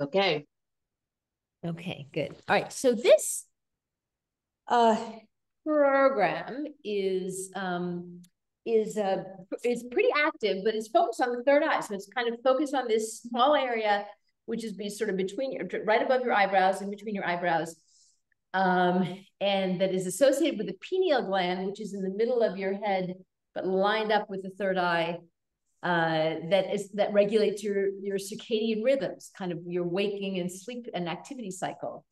Okay. Okay, good. All right. So this program is pretty active, but it's focused on the third eye. So it's kind of focused on this small area, which is sort of between your, right above your eyebrows and between your eyebrows. And that is associated with the pineal gland, which is in the middle of your head, but lined up with the third eye. That regulates your circadian rhythms, kind of your waking and sleep and activity cycle.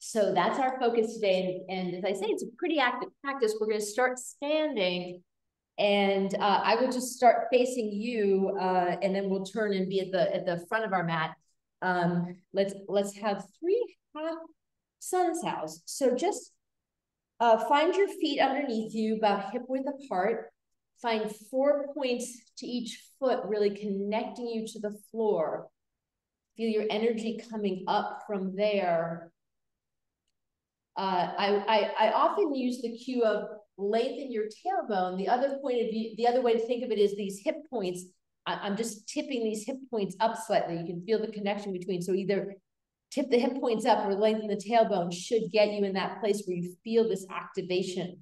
So that's our focus today. And as I say, it's a pretty active practice. We're going to start standing, and I will just start facing you, and then we'll turn and be at the front of our mat. Let's have 3 half sun sows. So just find your feet underneath you, about hip width apart. Find 4 points to each foot, really connecting you to the floor. Feel your energy coming up from there. I often use the cue of lengthen your tailbone. The other point of view, the other way to think of it is these hip points. I'm just tipping these hip points up slightly. You can feel the connection between. So either tip the hip points up or lengthen the tailbone should get you in that place where you feel this activation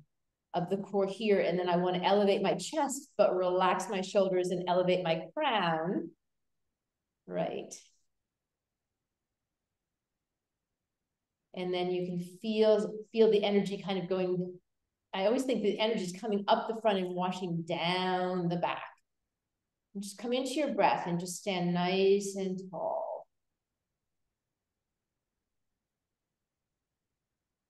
of the core here. And then I want to elevate my chest, but relax my shoulders and elevate my crown. Right. And then you can feel the energy kind of going. I always think the energy is coming up the front and washing down the back. And just come into your breath and just stand nice and tall.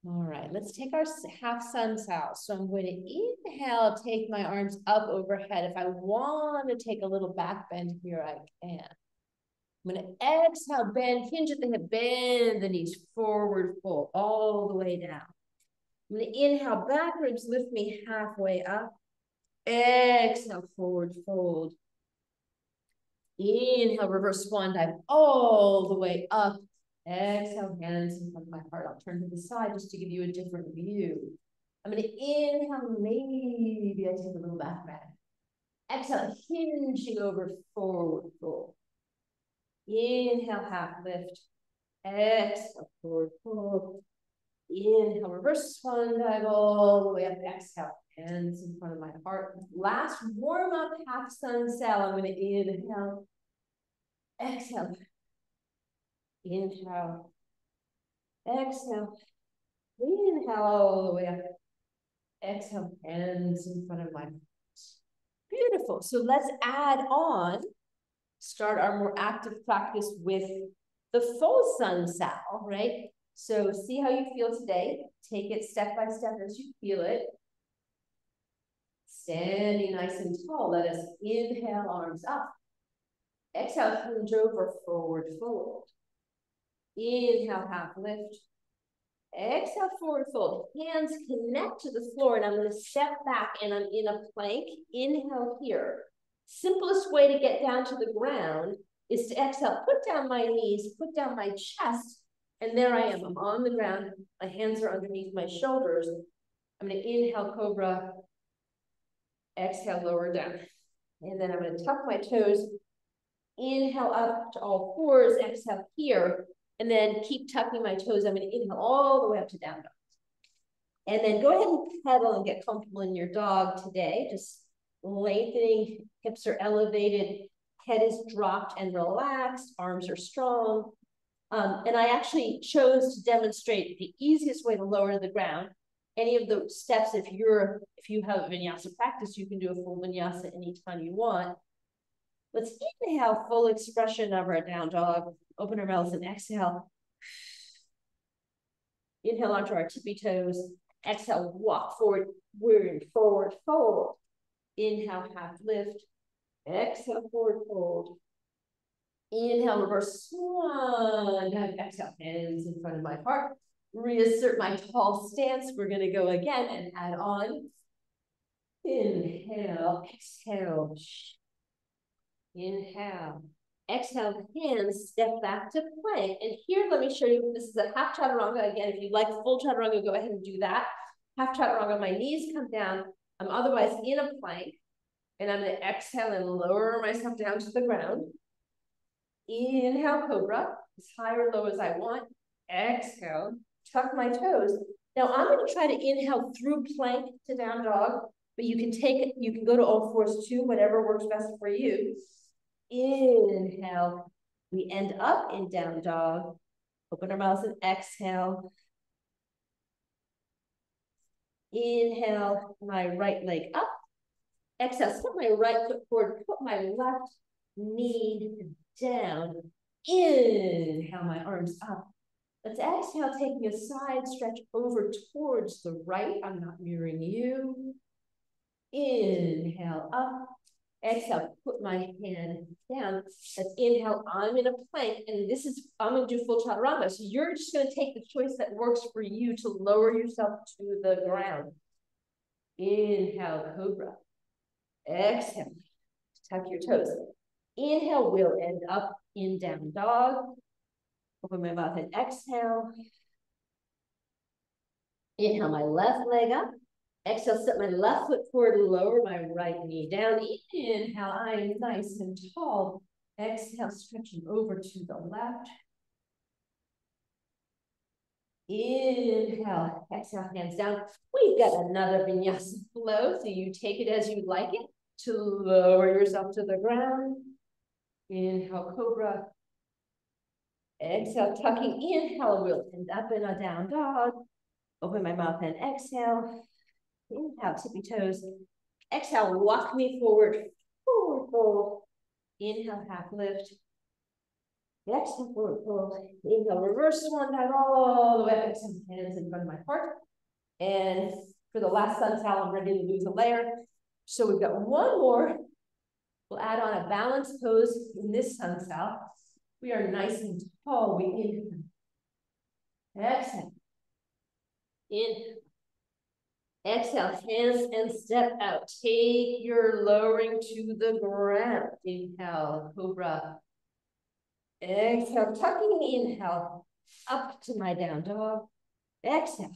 All right, let's take our half sun sow. So I'm going to inhale, take my arms up overhead. If I want to take a little back bend here, I can. I'm going to exhale, bend, hinge at the hip, bend the knees forward, fold all the way down. I'm going to inhale backwards, lift me halfway up. Exhale, forward fold. Inhale, reverse swan dive all the way up. Exhale, hands in front of my heart. I'll turn to the side just to give you a different view. I'm going to inhale, maybe I take a little back bend. Exhale, hinging over, forward fold. Inhale, half lift. Exhale, forward fold. Inhale, reverse swan dive all the way up. Exhale, hands in front of my heart. Last warm up half sun cell. I'm going to inhale. Exhale. Inhale. Exhale. Inhale all the way up. Exhale, hands in front of my heart. Beautiful. So let's add on, start our more active practice with the full sun sal, right? So see how you feel today. Take it step by step as you feel it. Standing nice and tall. Let us inhale, arms up. Exhale, hinge over, forward fold. Inhale, half lift. Exhale, forward fold. Hands connect to the floor, and I'm going to step back, and I'm in a plank. Inhale here. Simplest way to get down to the ground is to exhale, put down my knees, put down my chest, and there I am. I'm on the ground. My hands are underneath my shoulders. I'm going to inhale, cobra. Exhale, lower down. And then I'm going to tuck my toes. Inhale up to all fours. Exhale here. And then keep tucking my toes. I'm going to inhale all the way up to down dog. And then go ahead and pedal and get comfortable in your dog today. Just lengthening, hips are elevated, head is dropped and relaxed, arms are strong. And I actually chose to demonstrate the easiest way to lower to the ground. Any of the steps, if you have a vinyasa practice, you can do a full vinyasa anytime you want. Let's inhale, full expression of our down dog. Open our mouths and exhale. Inhale onto our tippy toes. Exhale, walk forward, forward fold. Inhale, half lift. Exhale, forward fold. Inhale, reverse swan dive. Exhale, hands in front of my heart. Reassert my tall stance. We're going to go again and add on. Inhale, exhale. Inhale. Exhale, hands, step back to plank. And here, let me show you, this is a half chaturanga. Again, if you'd like full chaturanga, go ahead and do that. Half chaturanga, my knees come down. I'm otherwise in a plank. And I'm going to exhale and lower myself down to the ground. Inhale, cobra, as high or low as I want. Exhale, tuck my toes. Now I'm going to try to inhale through plank to down dog, but you can go to all fours too, whatever works best for you. Inhale, we end up in down dog. Open our mouths and exhale. Inhale, my right leg up. Exhale, step my right foot forward, put my left knee down. Inhale, my arms up. Let's exhale, taking a side stretch over towards the right. I'm not mirroring you. Inhale, up. Exhale, put my hand down. Let's inhale, I'm in a plank, and I'm gonna do full chaturanga. So you're just gonna take the choice that works for you to lower yourself to the ground. Inhale, cobra. Exhale, tuck your toes. Inhale, we'll end up in down dog. Open my mouth and exhale. Inhale, my left leg up. Exhale, step my left foot forward, lower my right knee down. Inhale, I am nice and tall. Exhale, stretching over to the left. Inhale, exhale, hands down. We've got another vinyasa flow, so you take it as you like it to lower yourself to the ground. Inhale, cobra. Exhale, tucking. Inhale, we'll end up in a down dog. Open my mouth and exhale. Inhale, tippy toes. Exhale, walk me forward, forward fold. Inhale, half lift. Exhale, forward fold. Inhale, reverse swan dive all the way up. Exhale, hands in front of my heart. And for the last sun sal, I'm ready to lose a layer. So we've got one more. We'll add on a balanced pose in this sun sal. We are nice and tall. We inhale. Exhale. Inhale. Exhale, hands and step out. Take your lowering to the ground. Inhale, cobra. Exhale, tucking. Inhale, up to my down dog. Exhale.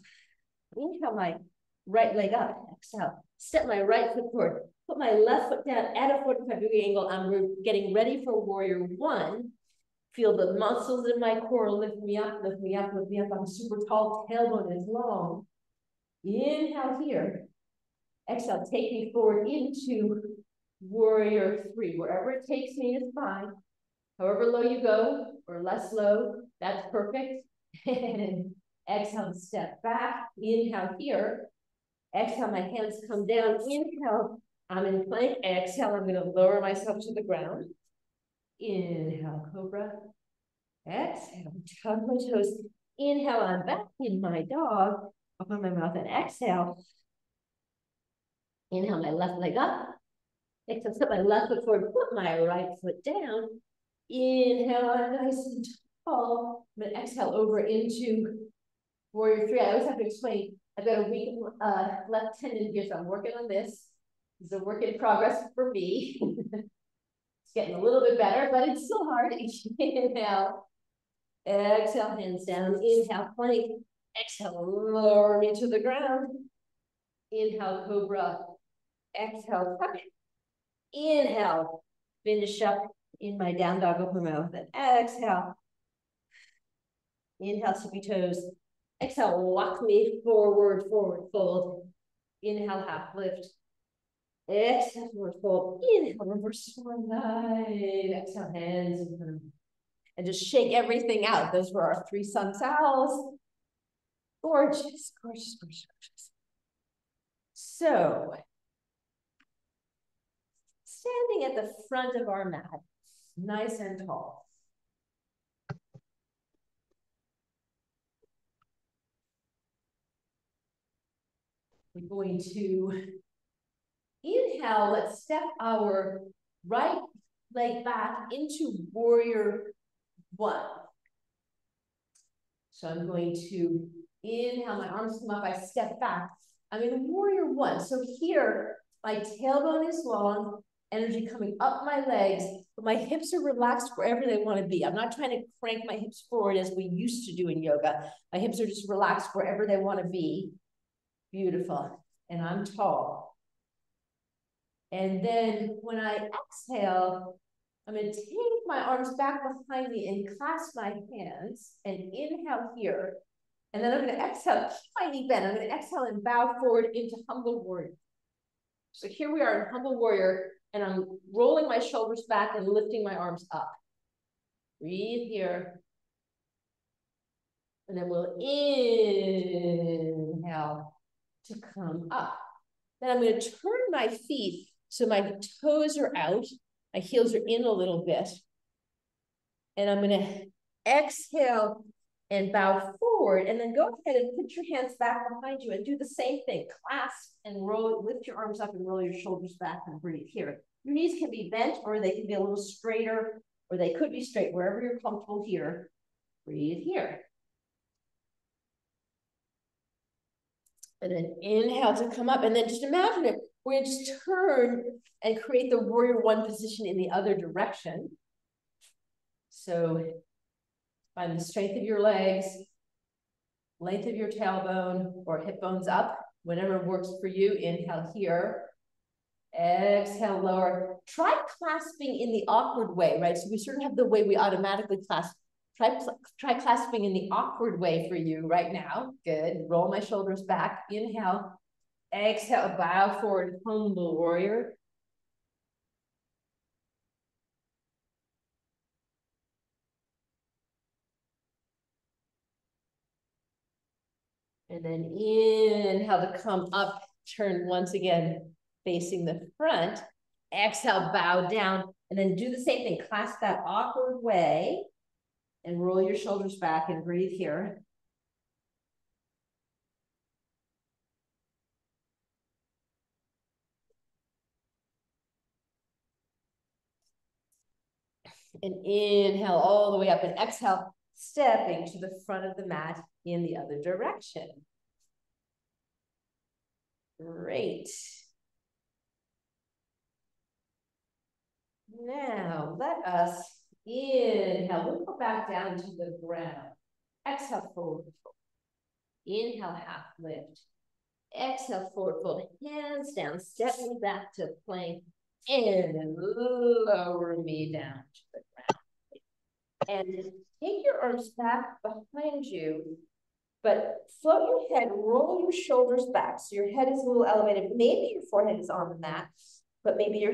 Inhale, my right leg up. Exhale. Step my right foot forward. Put my left foot down at a 45-degree angle. I'm getting ready for warrior one. Feel the muscles in my core lift me up, lift me up, lift me up. I'm super tall, tailbone is long. Inhale here. Exhale, take me forward into warrior three. Wherever it takes me is fine. However low you go, or less low, that's perfect. And exhale, step back. Inhale here. Exhale, my hands come down. Inhale, I'm in plank. Exhale, I'm gonna lower myself to the ground. Inhale, cobra. Exhale, tuck my toes. Inhale, I'm back in my dog. Open my mouth and exhale. Inhale, my left leg up. Exhale, step my left foot forward, put my right foot down. Inhale, I'm nice and tall. I'm gonna exhale over into warrior three. I always have to explain, I've got a weak left tendon here, so I'm working on this. This is a work in progress for me. It's getting a little bit better, but it's still hard. Inhale. Exhale, hands down. Inhale, plank. Exhale, lower me to the ground. Inhale, cobra. Exhale, tuck. Inhale, finish up in my down dog, open my mouth, and exhale. Inhale, tippy toes. Exhale, walk me forward, forward fold. Inhale, half lift. Exhale, forward fold. Inhale, reverse swan dive. Exhale, hands in front of me. And just shake everything out. Those were our 3 sun sals. Gorgeous, gorgeous, gorgeous, gorgeous. So, standing at the front of our mat, nice and tall. We're going to inhale. Let's step our right leg back into warrior one. So I'm going to inhale, my arms come up, I step back. I'm in warrior one. So here, my tailbone is long, energy coming up my legs, but my hips are relaxed wherever they want to be. I'm not trying to crank my hips forward as we used to do in yoga. My hips are just relaxed wherever they want to be. Beautiful. And I'm tall. And then when I exhale, I'm going to take my arms back behind me and clasp my hands and inhale here. And then I'm going to exhale, keep my knee bent. I'm going to exhale and bow forward into humble warrior. So here we are in humble warrior, and I'm rolling my shoulders back and lifting my arms up. Breathe here. And then we'll inhale to come up. Then I'm going to turn my feet so my toes are out. My heels are in a little bit. And I'm going to exhale and bow forward. And then go ahead and put your hands back behind you and do the same thing. Clasp and roll, lift your arms up and roll your shoulders back and breathe here. Your knees can be bent or they can be a little straighter, or they could be straight, wherever you're comfortable here. Breathe here. And then inhale to come up. And then just imagine it. We're going to just turn and create the warrior one position in the other direction. So find the strength of your legs, length of your tailbone or hip bones up, whatever works for you. Inhale here. Exhale, lower. Try clasping in the awkward way, right? So we sort of have the way we automatically clasp. Try clasping in the awkward way for you right now. Good. Roll my shoulders back. Inhale. Exhale, bow forward, humble warrior. And then inhale to come up, turn once again, facing the front. Exhale, bow down, and then do the same thing. Clasp that awkward way and roll your shoulders back and breathe here. And inhale all the way up and exhale, stepping to the front of the mat in the other direction. Great. Now let us inhale. We'll go back down to the ground. Exhale, forward fold. Inhale, half lift. Exhale, forward fold. Hands down, step me back to plank. And lower me down to the ground. And take your arms back behind you, but float your head, roll your shoulders back. So your head is a little elevated. Maybe your forehead is on the mat, but maybe your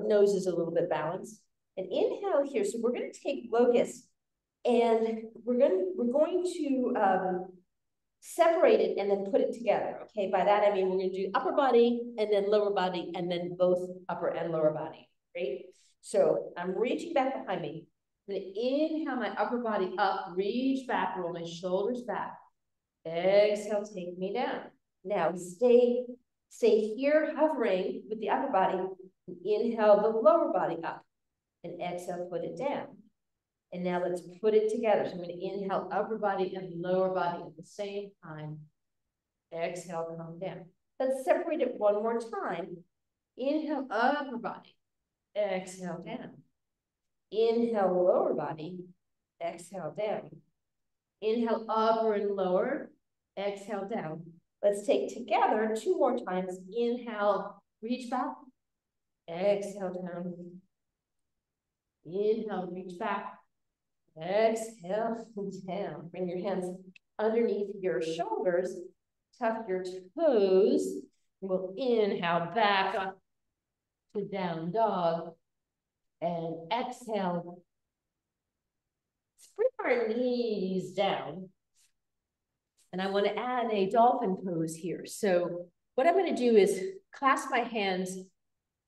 nose is a little bit balanced. And inhale here. So we're going to take locust, and we're going to separate it and then put it together. Okay, by that I mean we're going to do upper body and then lower body and then both upper and lower body. Great. So I'm reaching back behind me. I'm going to inhale my upper body up, reach back, roll my shoulders back. Exhale, take me down. Now stay here hovering with the upper body. Inhale the lower body up and exhale, put it down. And now let's put it together. So I'm going to inhale upper body and lower body at the same time. Exhale, come down. Let's separate it one more time. Inhale upper body. Exhale down. Inhale lower body. Exhale down. Inhale upper and lower. Exhale down. Let's take together two more times. Inhale, reach back. Exhale down. Inhale, reach back. Exhale down. Bring your hands underneath your shoulders. Tuck your toes. We'll inhale back up to down dog. And exhale. Bring our knees down. And I want to add a dolphin pose here. So what I'm going to do is clasp my hands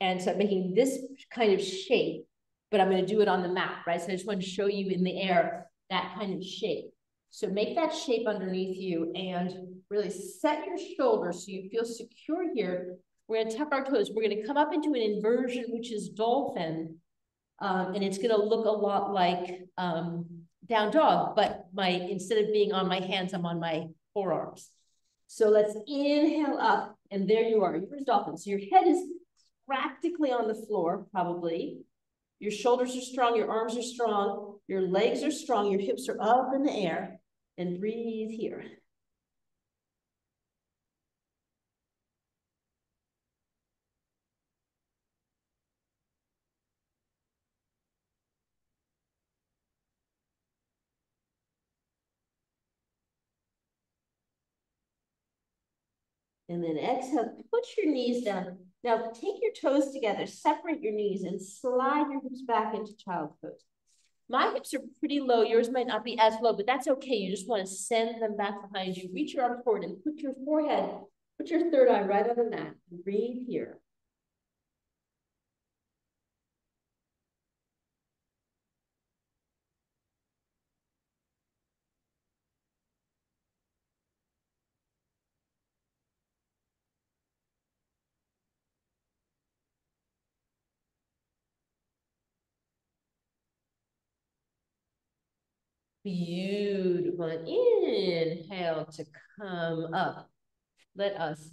and start making this kind of shape, but I'm going to do it on the mat, right? So I just want to show you in the air that kind of shape. So make that shape underneath you and really set your shoulders so you feel secure here. We're going to tuck our toes. We're going to come up into an inversion, which is dolphin. And it's going to look a lot like down dog, but instead of being on my hands, I'm on my forearms. So let's inhale up, and there you are. You're in dolphin. So your head is practically on the floor, probably. Your shoulders are strong, your arms are strong, your legs are strong, your hips are up in the air, and breathe here. And then exhale, put your knees down. Now take your toes together, separate your knees and slide your hips back into child's pose. My hips are pretty low. Yours might not be as low, but that's okay. You just want to send them back behind you. Reach your arms forward and put your forehead, put your third eye right on the mat. Breathe here. Beautiful. And inhale to come up. Let us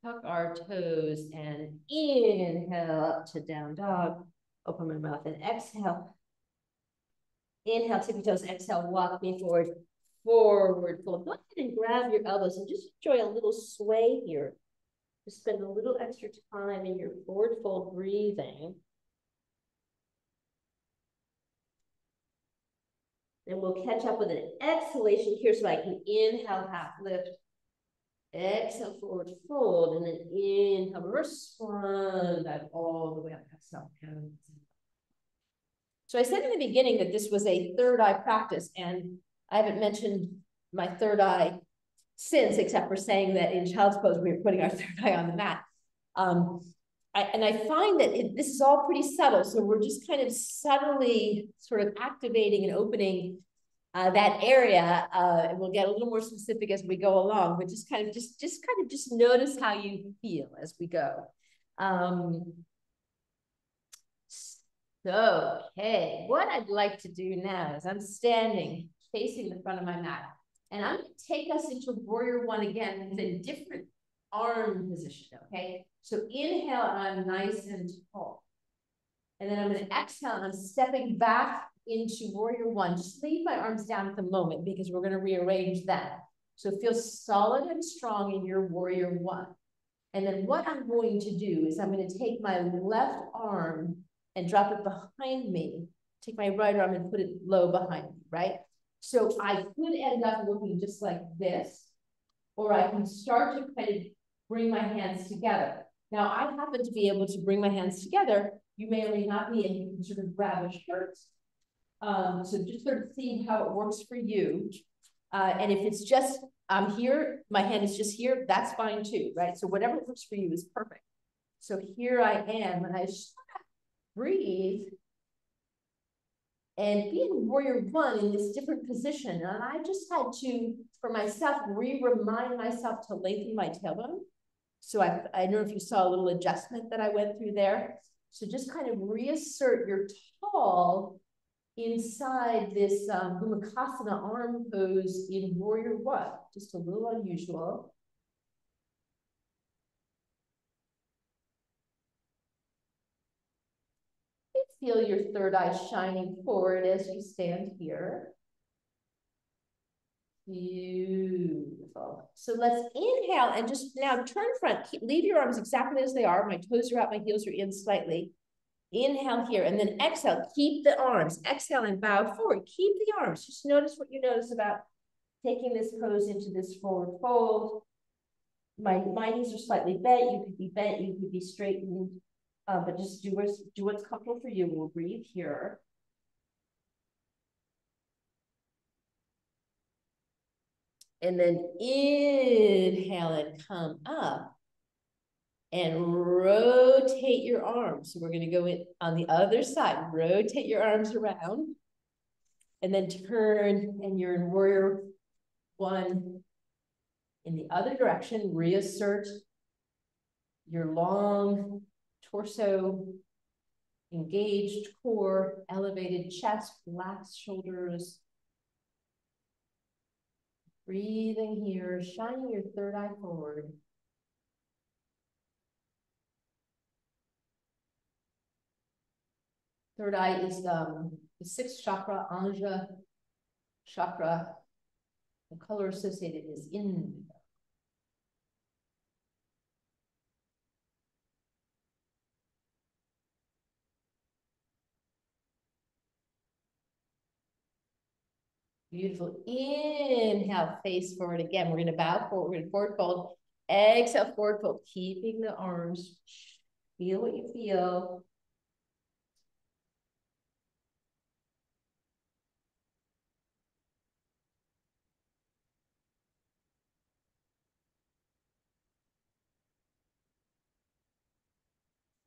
tuck our toes and inhale up to down dog. Open my mouth and exhale. Inhale, tip your toes. Exhale, walk me forward. Forward fold. Go ahead and grab your elbows and just enjoy a little sway here. Just spend a little extra time in your forward fold breathing. And we'll catch up with an exhalation here so I can inhale, half lift. Exhale, forward fold, and then inhale, reverse swan dive all the way up. Exhale. So I said in the beginning that this was a third eye practice, and I haven't mentioned my third eye since, except for saying that in child's pose, we were putting our third eye on the mat. I find that this is all pretty subtle. So we're just kind of subtly sort of activating and opening that area. And we'll get a little more specific as we go along, but just notice how you feel as we go. Okay, what I'd like to do now is I'm standing facing the front of my mat, and I'm going to take us into warrior one again with a different arm position, okay? So inhale, and I'm nice and tall. And then I'm going to exhale, and I'm stepping back into warrior one. Just leave my arms down at the moment because we're going to rearrange that. So feel solid and strong in your warrior one. And then what I'm going to do is I'm going to take my left arm and drop it behind me. Take my right arm and put it low behind me, right? So I could end up looking just like this, or I can start to kind of bring my hands together. Now, I happen to be able to bring my hands together. You may or may not be, and you can sort of grab a shirt. So just sort of see how it works for you. And if it's just, I'm here, my hand is just here, that's fine too, right? So whatever works for you is perfect. So here I am, and I breathe and be in warrior one in this different position. And I just had to, for myself, remind myself to lengthen my tailbone. So I don't know if you saw a little adjustment that I went through there. So just kind of reassert your tall inside this Bhumakasana arm pose in warrior one. Just a little unusual. Feel your third eye shining forward as you stand here. Beautiful. So let's inhale and just now turn front. Leave your arms exactly as they are. My toes are out, my heels are in slightly. Inhale here, and then exhale. Keep the arms. Exhale and bow forward. Keep the arms. Just notice what you notice about taking this pose into this forward fold. My knees are slightly bent. You could be bent. You could be straightened. But just do what's comfortable for you. We'll breathe here. And then inhale and come up and rotate your arms. So we're going to go in on the other side. Rotate your arms around and then turn, and you're in warrior one in the other direction. Reassert your long torso, engaged core, elevated chest, relaxed shoulders. Breathing here, shining your third eye forward. Third eye is the sixth chakra, Anja chakra. The color associated is indigo. Beautiful. Inhale, face forward again. We're going to bow forward. We're going to forward fold. Exhale, forward fold, keeping the arms. Feel what you feel.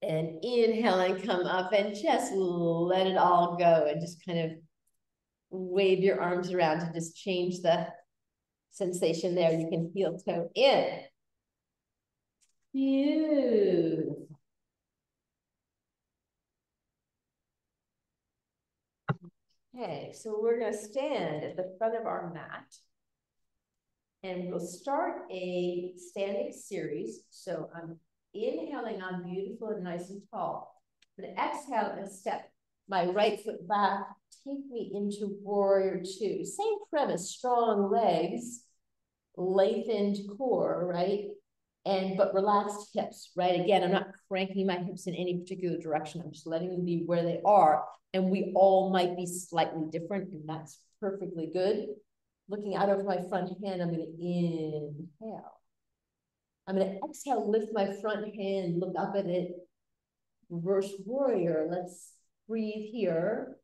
And inhale and come up and just let it all go and just kind of wave your arms around to just change the sensation there. You can heel toe in. Beautiful. Okay, so we're going to stand at the front of our mat. And we'll start a standing series. So I'm inhaling, I'm beautiful and nice and tall. But exhale and step my right foot back, take me into warrior two. Same premise, strong legs, lengthened core, right? But relaxed hips, right? Again, I'm not cranking my hips in any particular direction. I'm just letting them be where they are. And we all might be slightly different, and that's perfectly good. Looking out over my front hand, I'm going to inhale. I'm going to exhale, lift my front hand, look up at it. Reverse warrior. Let's breathe here.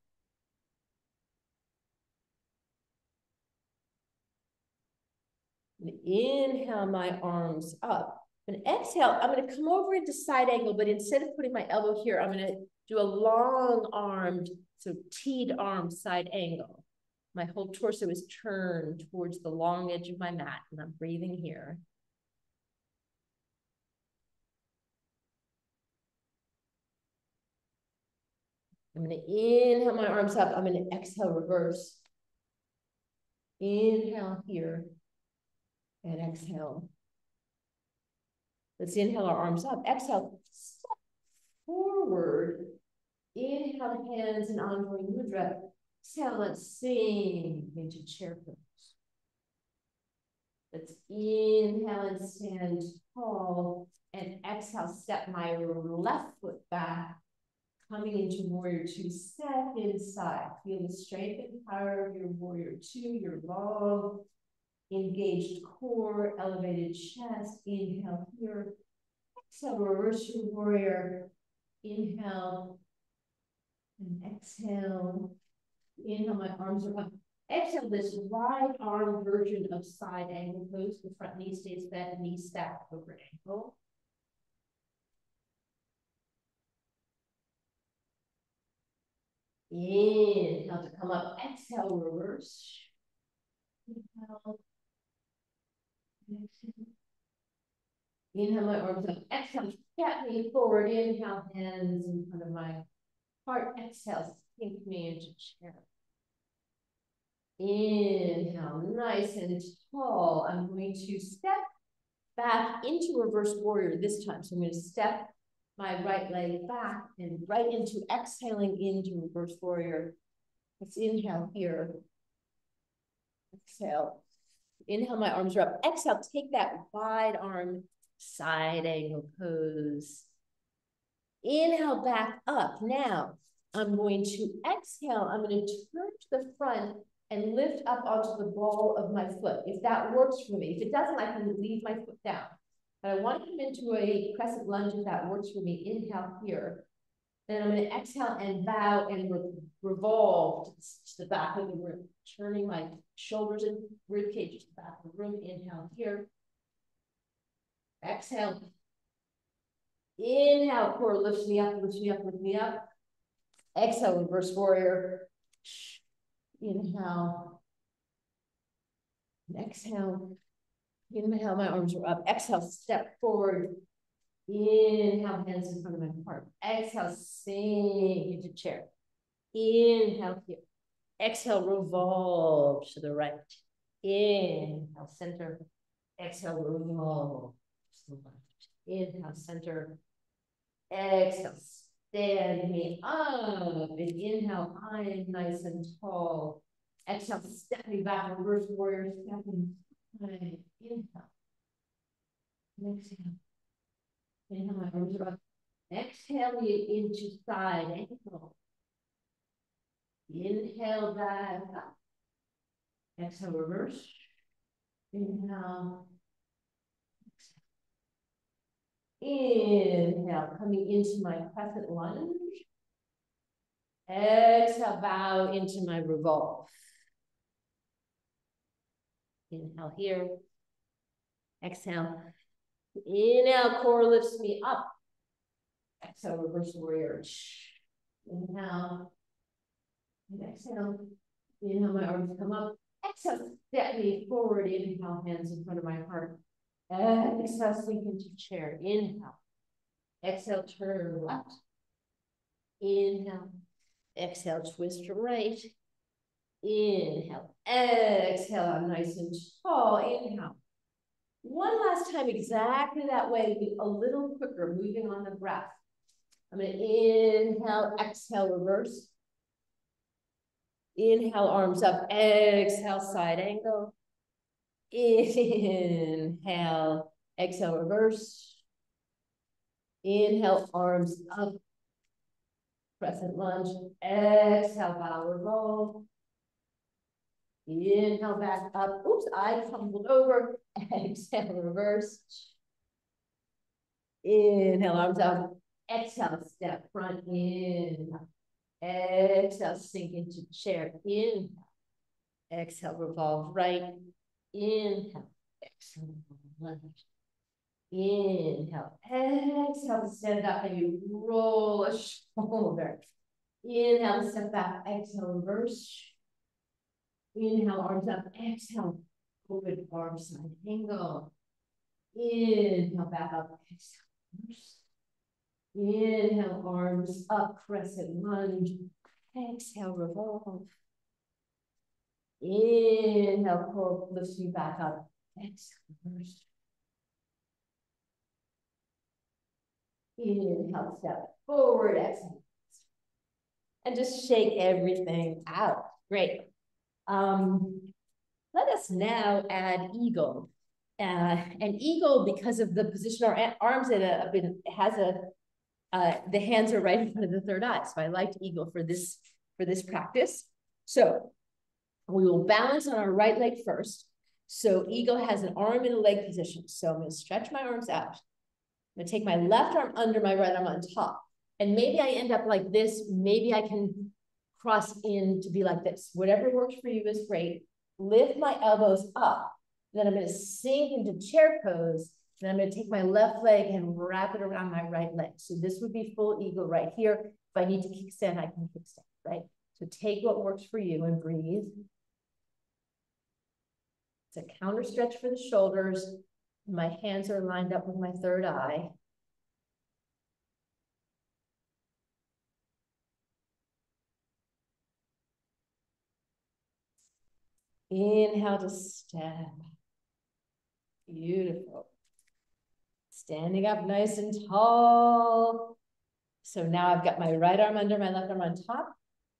Inhale my arms up. And exhale, I'm going to come over into side angle, but instead of putting my elbow here, I'm going to do a long armed, so teed arm side angle. My whole torso is turned towards the long edge of my mat, and I'm breathing here. I'm going to inhale my arms up. I'm going to exhale, reverse. Inhale here and exhale. Let's inhale our arms up. Exhale, step forward. Inhale, hands in ongoing mudra. Exhale, let's sink into chair pose. Let's inhale and stand tall. And exhale, step my left foot back. Coming into warrior two, step inside. Feel the strength and power of your warrior two, your long, engaged core, elevated chest. Inhale here. Exhale, reverse your warrior. Inhale and exhale. Inhale, my arms are up. Exhale, this wide arm version of side angle pose. The front knee stays bent, knee stacked over ankle. Inhale to come up. Exhale, reverse. Inhale. Exhale. Inhale, my arms up. Exhale, step me forward. Inhale, hands in front of my heart. Exhale, sink me into chair. Inhale, nice and tall. I'm going to step back into reverse warrior this time. So I'm going to step my right leg back and right into exhaling into reverse warrior. Let's inhale here. Exhale. Inhale, my arms are up. Exhale, take that wide arm side angle pose. Inhale, back up. Now, I'm going to exhale. I'm going to turn to the front and lift up onto the ball of my foot. If that works for me. If it doesn't, I can leave my foot down. But I want to come into a crescent lunge if that works for me. Inhale here. Then I'm going to exhale and bow and revolve to the back of the room, turning my shoulders and rib cage to the back of the room. Inhale here. Exhale. Inhale, core lifts me up, lifts me up, lifts me up. Exhale, reverse warrior. Inhale. And exhale. Inhale, my arms are up. Exhale, step forward. Inhale, hands in front of my heart. Exhale, sink into chair. Inhale here. Exhale, revolve to the right. Inhale, center. Exhale, revolve to the left. Inhale, center. Exhale, stand me up. And inhale, I am nice and tall. Exhale, step me back. Reverse warrior, stepping. Inhale. And exhale. Inhale, my arms are up. Exhale me into side ankle. Inhale back up. Exhale, reverse. Inhale. Exhale. Inhale, coming into my crescent lunge. Exhale, bow into my revolve. Inhale here. Exhale. Inhale, core lifts me up. Exhale, reverse warrior. Inhale. And exhale. Inhale, my arms come up. Exhale, step me forward. Inhale, hands in front of my heart. Exhale, sink into chair. Inhale. Exhale, turn left. Inhale. Exhale, twist to right. Inhale. Exhale, I'm nice and tall. Inhale. One last time, exactly that way, a little quicker, moving on the breath. I'm going to inhale, exhale, reverse. Inhale, arms up, exhale, side angle. Inhale, exhale, reverse. Inhale, arms up, crescent lunge. Exhale, bow, revolve. Inhale, back up. Oops, I tumbled over. Exhale, reverse. Inhale, arms up. Exhale, step front. Inhale. Exhale, sink into chair. Inhale. Exhale, revolve right. Inhale. Exhale, revolve left. Inhale. Exhale, stand up and you roll a shoulder. Inhale, step back. Exhale, reverse. Inhale, arms up. Exhale, open arm side angle. Inhale, back up. Exhale, reverse. Inhale, arms up, crescent lunge. Exhale, revolve. Inhale, core lifts you back up. Exhale, reverse. Inhale, step forward. Exhale. And just shake everything out. Great. Let us now add eagle. An eagle, because of the position our arms in, the hands are right in front of the third eye. So I liked eagle for this practice. So we will balance on our right leg first. So eagle has an arm in a leg position. So I'm going to stretch my arms out. I'm going to take my left arm under my right arm on top. And maybe I end up like this. Maybe I can cross in to be like this. Whatever works for you is great. Lift my elbows up. Then I'm going to sink into chair pose. Then I'm going to take my left leg and wrap it around my right leg. So this would be full eagle right here. If I need to kickstand, I can kickstand, right? So take what works for you and breathe. It's a counter stretch for the shoulders. My hands are lined up with my third eye. Inhale to step. Beautiful. Standing up nice and tall. So now I've got my right arm under my left arm on top.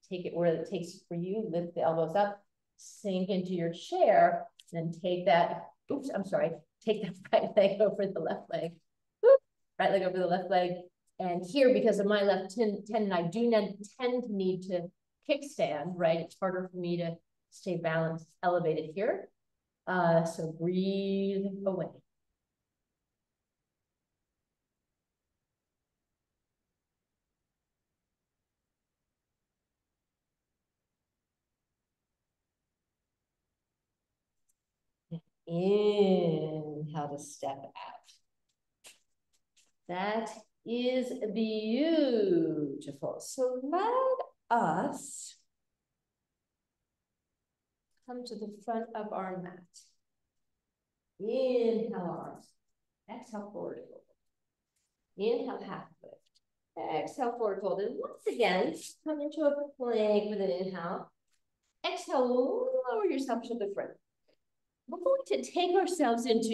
Take it where it takes for you. Lift the elbows up. Sink into your chair. Then take that, oops, I'm sorry. Take that right leg over the left leg. Whoop, right leg over the left leg. And here, because of my left tendon, I do tend to need to kickstand, right? It's harder for me to stay balanced, elevated here. So breathe away. Inhale to step out. That is beautiful. So let us come to the front of our mat. Inhale, arms. Exhale, forward fold. Inhale, half lift. Exhale, forward fold. And once again, come into a plank with an inhale. Exhale, lower yourself to the front. We're going to take ourselves into,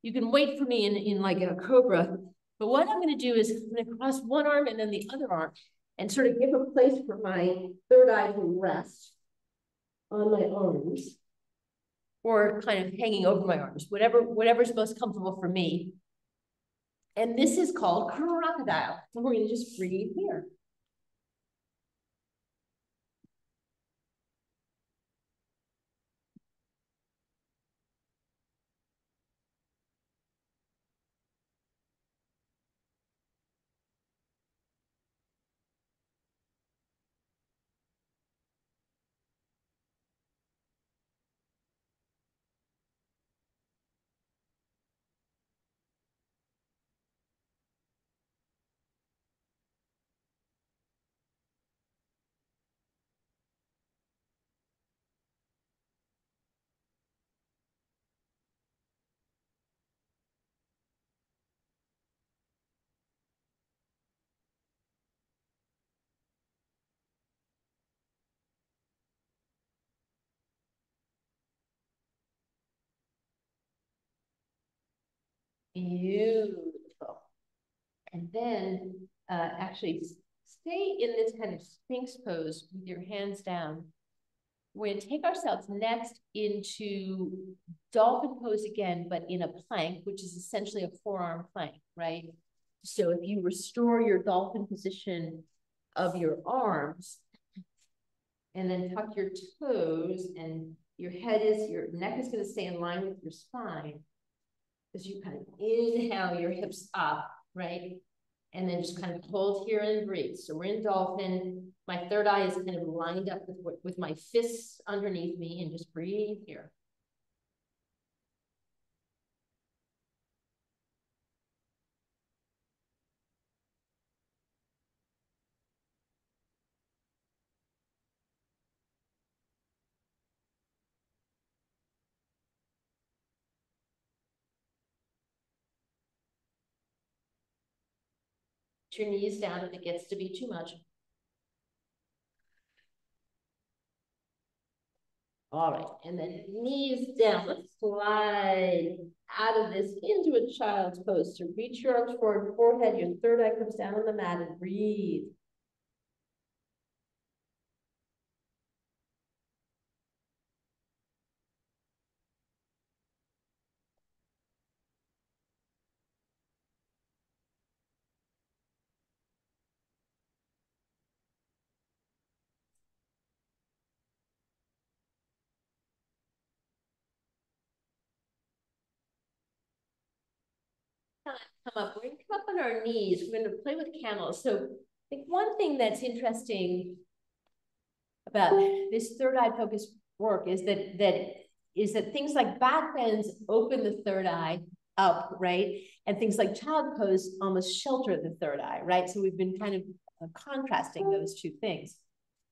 you can wait for me in like a cobra, but what I'm going to do is I'm going to cross one arm and then the other arm and sort of give a place for my third eye to rest on my arms or kind of hanging over my arms, whatever's most comfortable for me. And this is called crocodile. So we're going to just breathe here. Beautiful. And then actually stay in this kind of Sphinx pose with your hands down. We're going to take ourselves next into dolphin pose again, but in a plank, which is essentially a forearm plank, right? So if you restore your dolphin position of your arms, and then tuck your toes, and your neck is going to stay in line with your spine, as you kind of inhale your hips up, right? And then just kind of hold here and breathe. So we're in dolphin. My third eye is kind of lined up with my fists underneath me, and just breathe here. Put your knees down if it gets to be too much. All right, and then knees down. Let's slide out of this into a child's pose. So reach your arms forward, forehead, your third eye comes down on the mat, and breathe. Come up. We're going to come up on our knees. We're going to play with camels. So I think one thing that's interesting about this third eye focus work is that things like back bends open the third eye up, right? And things like child pose almost shelter the third eye, right? So we've been kind of contrasting those two things.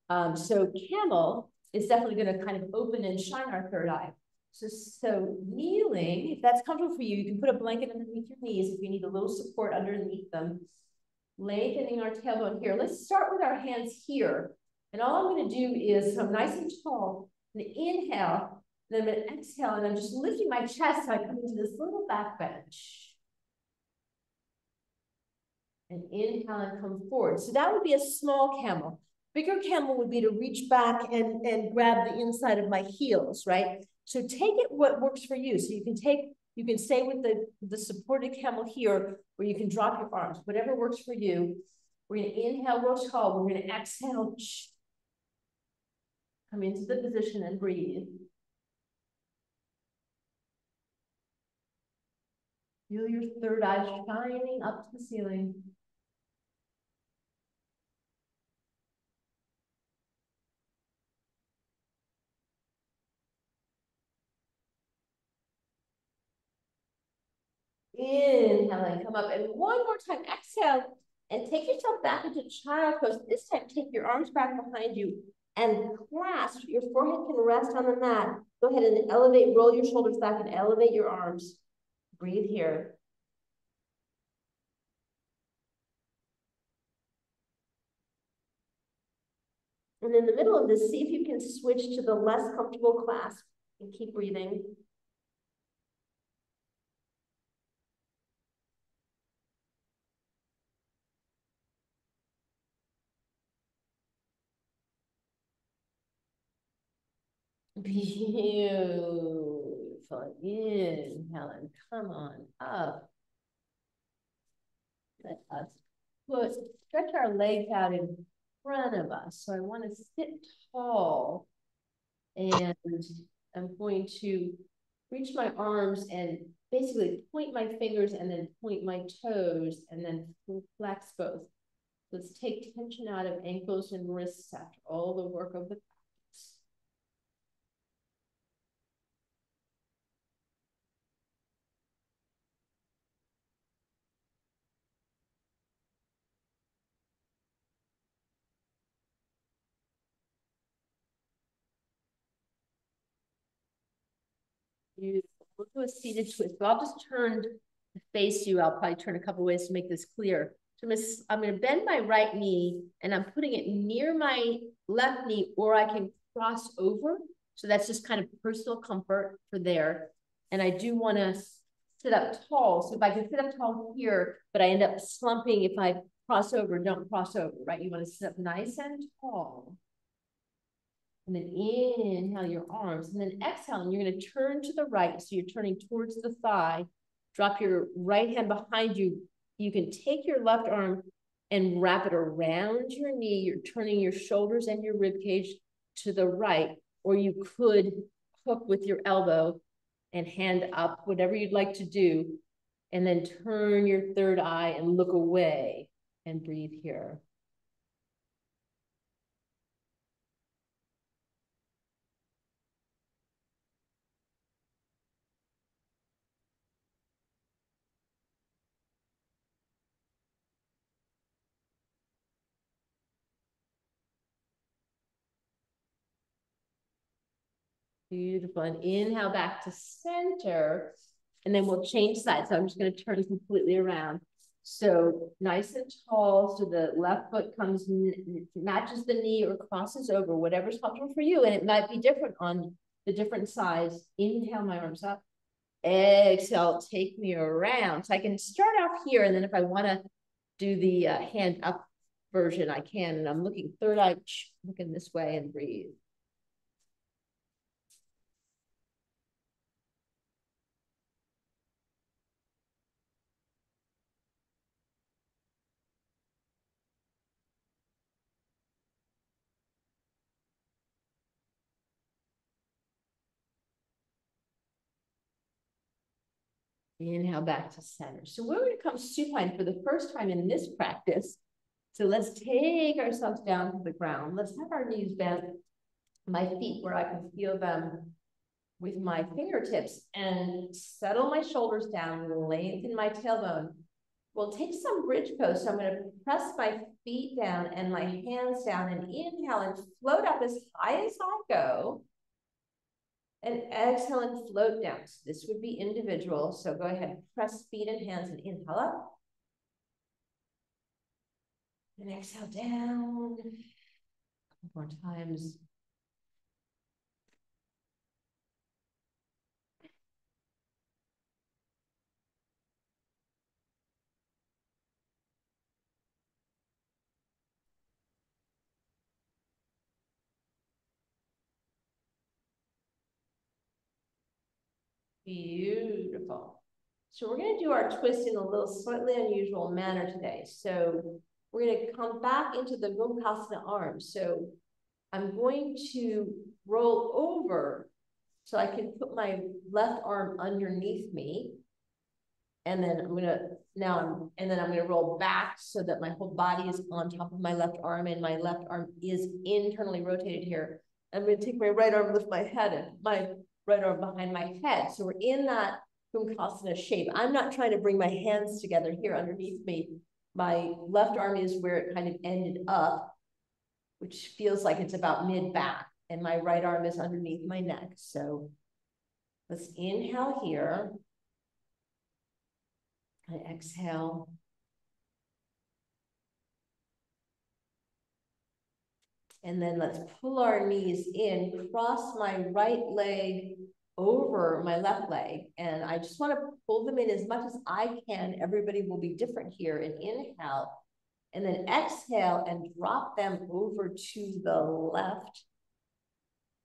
So camel is definitely going to kind of open and shine our third eye. So kneeling, if that's comfortable for you, you can put a blanket underneath your knees if you need a little support underneath them. Lengthening our tailbone here. Let's start with our hands here. And all I'm going to do is, so I'm nice and tall, and inhale, then I'm going to exhale, and I'm just lifting my chest so I come into this little back bench. And inhale and come forward. So that would be a small camel. Bigger camel would be to reach back and grab the inside of my heels, right? So take it what works for you. So you can stay with the supported camel here, or you can drop your arms, whatever works for you. We're going to inhale, real tall. We're going to exhale. Come into the position and breathe. Feel your third eye shining up to the ceiling. Inhale and come up. And one more time, exhale. And take yourself back into child pose. This time, take your arms back behind you and clasp. Your forehead can rest on the mat. Go ahead and elevate, roll your shoulders back and elevate your arms. Breathe here. And in the middle of this, see if you can switch to the less comfortable clasp and keep breathing. Beautiful. Inhale and come on up. Let us stretch our legs out in front of us. So I want to sit tall, and I'm going to reach my arms and basically point my fingers and then point my toes and then flex both. Let's take tension out of ankles and wrists after all the work of the practice. Beautiful. We'll do a seated twist, but I'll just turn to face you. I'll probably turn a couple ways to make this clear. So I'm going to bend my right knee, and I'm putting it near my left knee, or I can cross over. So that's just kind of personal comfort for there. And I do want to sit up tall. So if I can sit up tall here, but I end up slumping if I cross over, don't cross over, right? You want to sit up nice and tall. And then inhale your arms, and then exhale, and you're going to turn to the right. So you're turning towards the thigh. Drop your right hand behind you. You can take your left arm and wrap it around your knee. You're turning your shoulders and your rib cage to the right, or you could hook with your elbow and hand up, whatever you'd like to do, and then turn your third eye and look away and breathe here. Beautiful. And inhale back to center. And then we'll change sides. So I'm just going to turn completely around. So nice and tall. So the left foot comes, matches the knee or crosses over, whatever's comfortable for you. And it might be different on the different sides. Inhale my arms up. Exhale, take me around. So I can start off here. And then if I want to do the hand up version, I can. And I'm looking third eye, looking this way, and breathe. Inhale back to center. So we're going to come supine for the first time in this practice. So let's take ourselves down to the ground. Let's have our knees bent, my feet where I can feel them with my fingertips, and settle my shoulders down, lengthen my tailbone. We'll take some bridge pose. So I'm going to press my feet down and my hands down, and inhale and float up as high as I go. And exhale and float down. So this would be individual. So go ahead, press feet and hands and inhale up. And exhale down. A couple more times. Beautiful. So we're going to do our twist in a little slightly unusual manner today. So we're going to come back into the Gomukasana arms. So I'm going to roll over so I can put my left arm underneath me. And then I'm going to roll back so that my whole body is on top of my left arm, and my left arm is internally rotated here. I'm going to take my right arm, lift my head, and my right arm behind my head. So we're in that Gomukasana shape. I'm not trying to bring my hands together here underneath me. My left arm is where it kind of ended up, which feels like it's about mid-back, and my right arm is underneath my neck. So let's inhale here. And exhale. And then let's pull our knees in, cross my right leg over my left leg. And I just want to pull them in as much as I can. Everybody will be different here. And inhale. And then exhale and drop them over to the left.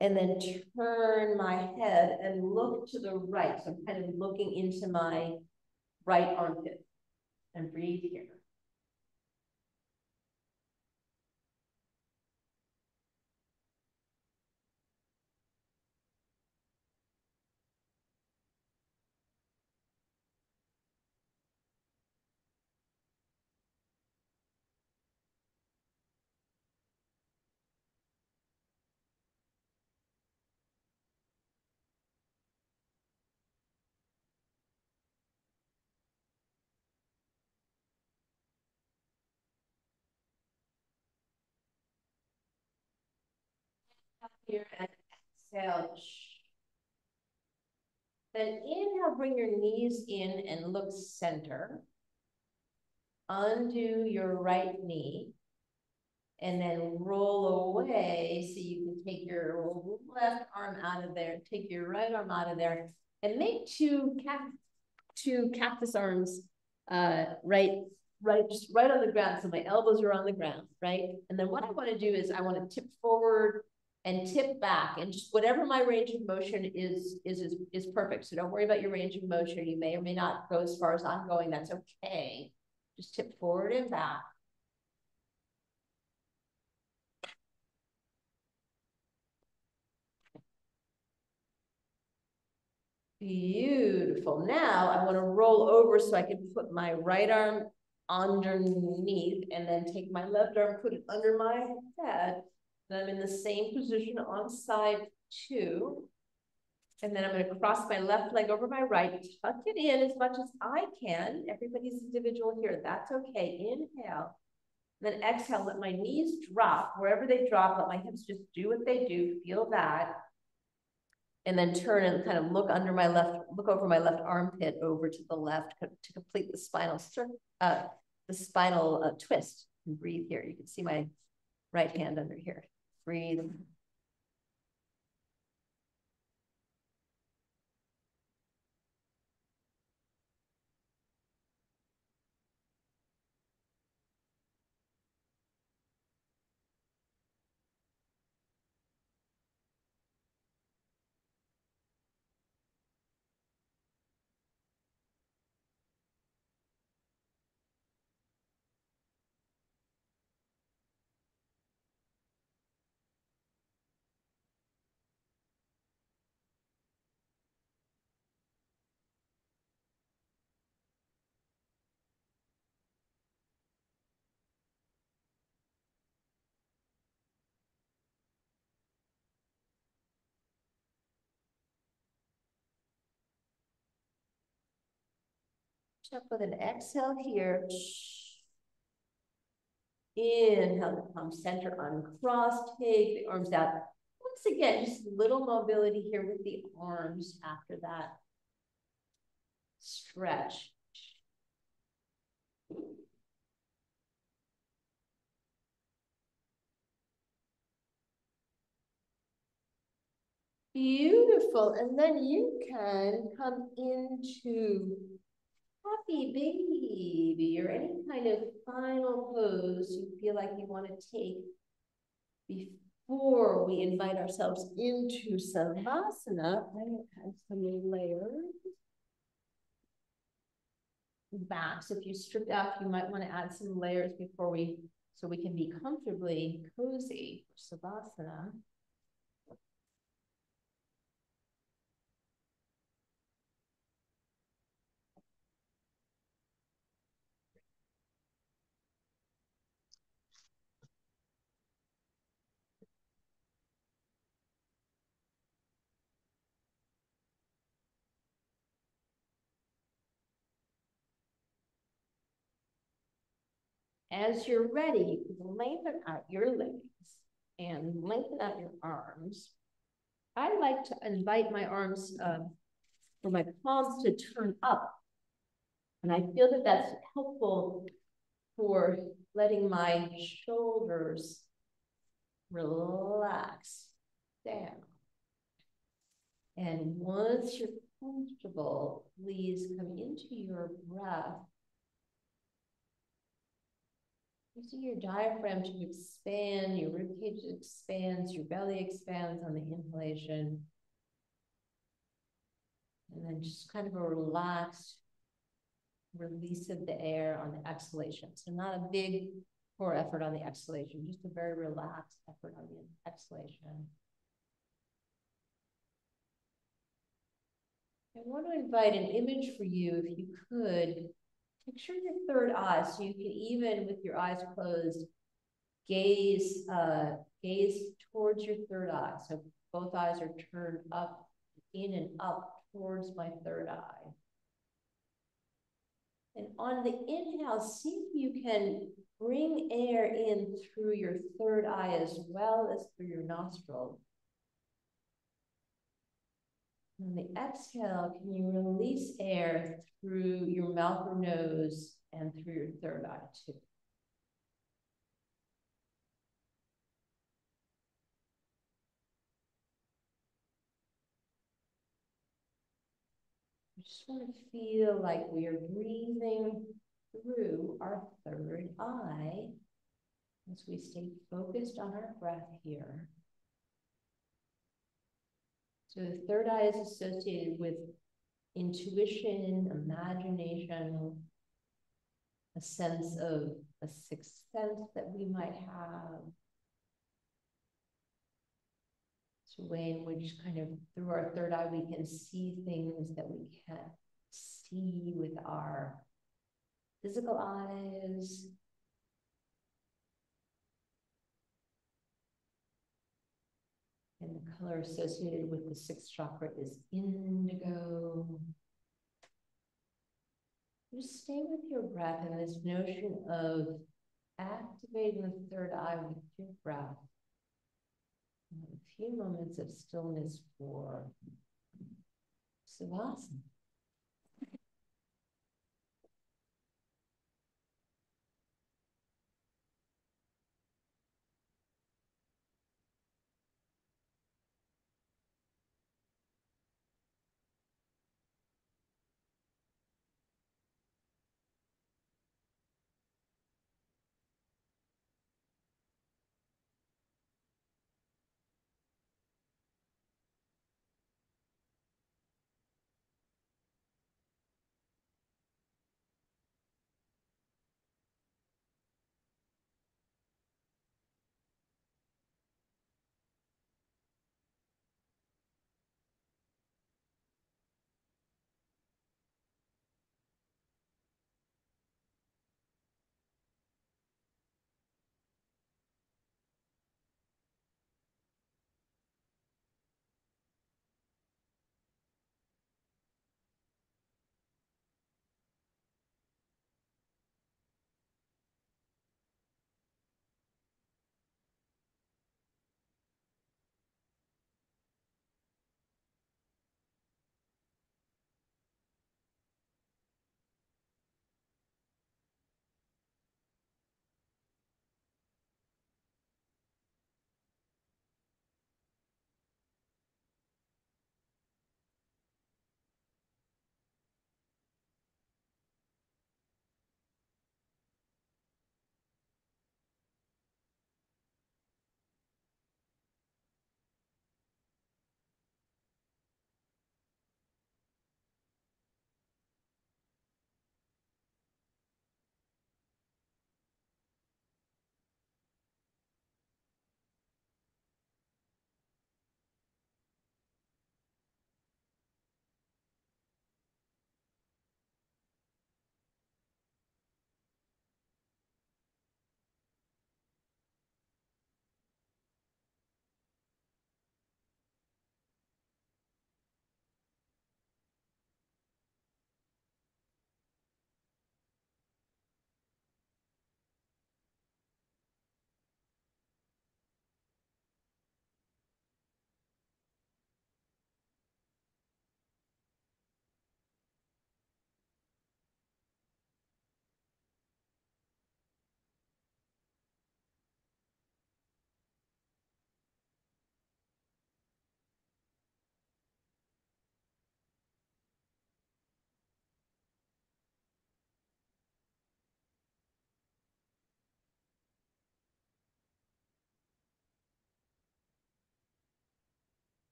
And then turn my head and look to the right. So I'm kind of looking into my right armpit. And breathe here. Here and exhale. Then inhale, bring your knees in and look center. Undo your right knee. And then roll away so you can take your left arm out of there, take your right arm out of there, and make two two cactus arms, just right on the ground. So my elbows are on the ground, right? And then what I want to do is I want to tip forward and tip back, and just whatever my range of motion is perfect. So don't worry about your range of motion. You may or may not go as far as I'm going. That's okay. Just tip forward and back. Beautiful. Now I want to roll over so I can put my right arm underneath and then take my left arm, put it under my head. Then I'm in the same position on side 2. And then I'm going to cross my left leg over my right, tuck it in as much as I can. Everybody's individual here. That's okay. Inhale. Then exhale, let my knees drop. Wherever they drop, let my hips just do what they do. Feel that. And then turn and kind of look over my left armpit over to the left to complete the spinal twist. And breathe here. You can see my right hand under here. Breathe. Check with an exhale here. Inhale to palm center, uncross, take the arms out. Once again, just a little mobility here with the arms after that. Stretch. Beautiful. And then you can come into happy baby or any kind of final pose you feel like you want to take before we invite ourselves into Savasana. I have some layers. Back. So if you stripped out, you might want to add some layers so we can be comfortably cozy for Savasana. As you're ready, you can lengthen out your legs and lengthen out your arms. I like to invite my arms for my palms to turn up. And I feel that that's helpful for letting my shoulders relax down. And once you're comfortable, please come into your breath. Using your diaphragm to expand, your ribcage expands, your belly expands on the inhalation. And then just kind of a relaxed release of the air on the exhalation. So not a big core effort on the exhalation, just a very relaxed effort on the exhalation. I want to invite an image for you, if you could. Picture your third eye, so you can even, with your eyes closed, gaze towards your third eye. So both eyes are turned up, in and up towards my third eye. And on the inhale, see if you can bring air in through your third eye as well as through your nostril. On the exhale, can you release air through your mouth or nose and through your third eye too? Just want to feel like we are breathing through our third eye as we stay focused on our breath here. So the third eye is associated with intuition, imagination, a sense of a sixth sense that we might have. It's a way in which kind of through our third eye we can see things that we can't see with our physical eyes. And the color associated with the sixth chakra is indigo. Just stay with your breath and this notion of activating the third eye with your breath. And a few moments of stillness for Savasana.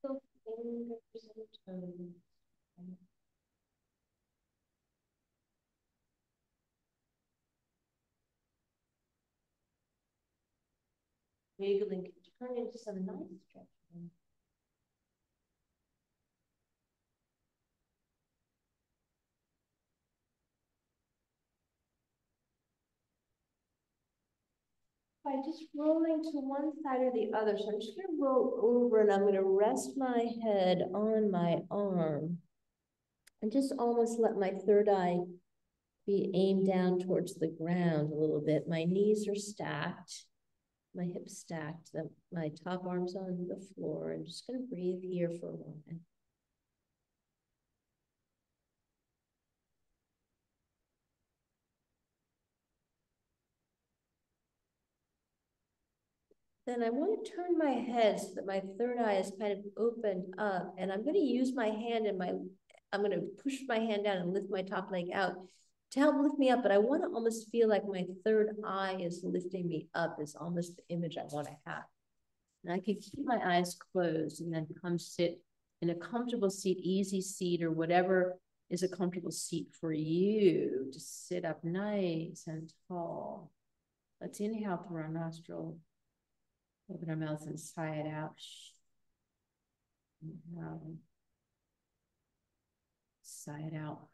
Fingers and toes. Wiggling can turn into some nice stretching. By just rolling to one side or the other. So I'm just going to roll over and I'm going to rest my head on my arm and just almost let my third eye be aimed down towards the ground a little bit. My knees are stacked, my hips stacked, my top arm's on the floor. I'm just going to breathe here for a moment. Then I want to turn my head so that my third eye is kind of opened up. And I'm going to use my hand and I'm going to push my hand down and lift my top leg out to help lift me up. But I want to almost feel like my third eye is lifting me up is almost the image I want to have. And I can keep my eyes closed and then come sit in a comfortable seat, easy seat, or whatever is a comfortable seat for you to sit up nice and tall. Let's inhale through our nostril. Open our mouths and sigh it out. Inhale. Sigh it out.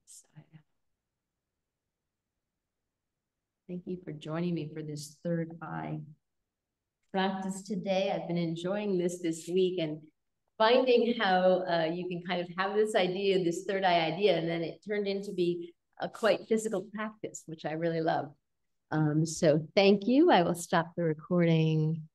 Sigh it out. Thank you for joining me for this third eye practice today. I've been enjoying this week and finding how you can kind of have this idea, this third eye idea, and then it turned into be a quite physical practice, which I really love. So thank you. I will stop the recording.